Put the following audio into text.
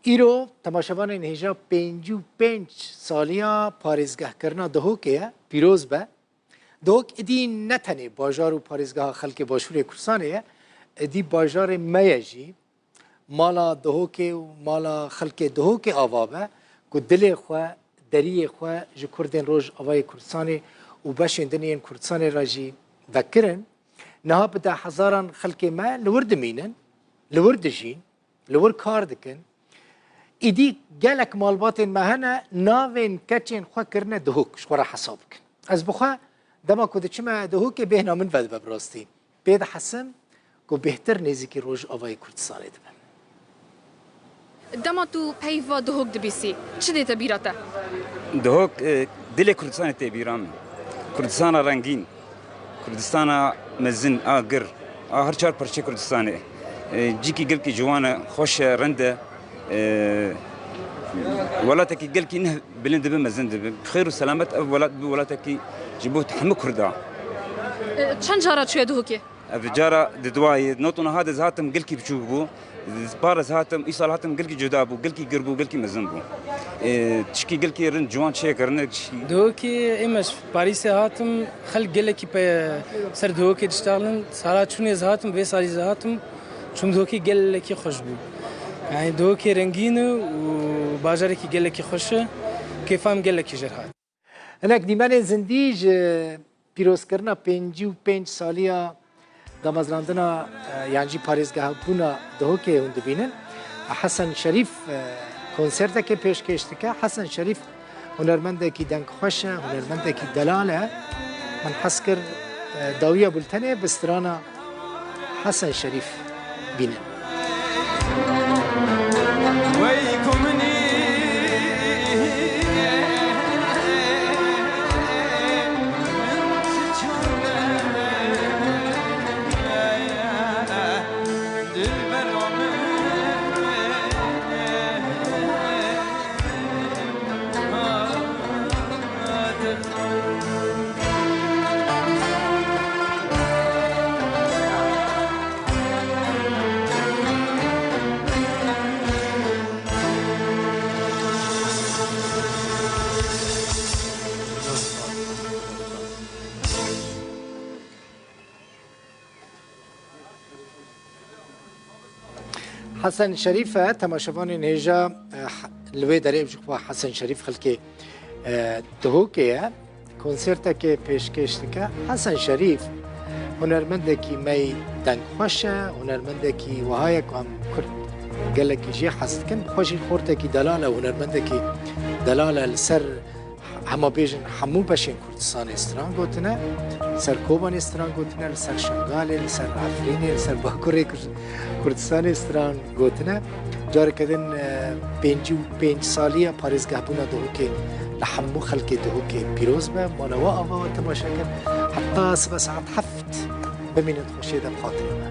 ایرو تماشاوان هجا 55 سالیا پارێزگاه کرنا دهۆکەیە پیرۆز بە دهۆک ئیدی نەتەنێ باژار و پارێزگاه خەڵکی باشوورێ کورسانەیە ئیدی باژارێ مەیەژی مالا دهۆکێ و مالا خەڵکێ دهۆکێ ئاوا بە ku dilê xwe deriyê xwe ji Kurdên Rojavayê Kurdistanê û beşên dinên Kurdistanê re jî vekirin niha bi de hezaran xelkê me li wir dimînin li wir dijîn li wir kar dikin îdî gelek malbatên me hene navên keçên xwe kirine dihok ji xwe re hesab bikin ez bixwe dema ku diçime dihokê bêhna min vedibe bi rastî pê dihesim ku bêhtir nêzîkî Rojavayê Kurdistanê dibe دما تو پیوا دهوک دبیسی چه دیتا بیراته؟ دهوک دل کردستان تی بیرام کردستان رنگین کردستان مزن آگر هر چهار پرچه کردستانه جی کی گل کی جوانه خوش رنده ولاته کی گل کی نه بلند به مزن به خیر و سلامت ولاته کی جبوت هم کردا چند جارا چه دهوکی؟ افجارا ددوای نوتون هذا زاتم گل کی بچوبو بارز هاتم ایسال هاتم گل کی جدا بو گل کی گربو گل کی مزن بو تشکی گل کی رن جوان چه کرنه دو کی امش پاریس هاتم خل گل کی په سر دو کی دشتغلن سارا چونه هاتم و سالی هاتم چون دو کی گل کی خوش بو یعنی دو کی رنگین و بازار کی گل کی خوشه کیفام گل کی جرات هناك دیمان زندیج پیروز کرنا 55 سالیا دامزراندنا یعنی جی پارێزگاه بوونا دهۆکێ hûn dibînin Hesan Şerîf konsertekê pêşkêş dike Hesan Şerîf hunermendekî dengxweş e hunermendekî delal e min hes kir dawiya bultenê bi strana Hesan Şerîf bînin حسن شريف تماشاوان هجا لوی دریب جخوا حسن شريف خلکی دهوکه کنسرتک پیشکش دکه حسن شريف هنرمندکی می دنگخوشه هنرمندکی وهای کام کرد گلکی جی حست کن خوشی خورتکی دلاله هنرمندکی دلاله لسر همه بیشن همو بشین کردستان استران گوتنه سر کوبان استران گوتنه سر شنگاله سر افرینه سر باکوری کردستان استران گوتنه جار کدن 55 سالیه پارێزگاه بوونا دهۆکێ لە هەموو خەڵکێ دهۆکێ پیرۆز بە مالەوە ئاواوە تەماشا کرد حتا سبە ساعت 7 بمێنێت خۆشێ دەم خاترێمە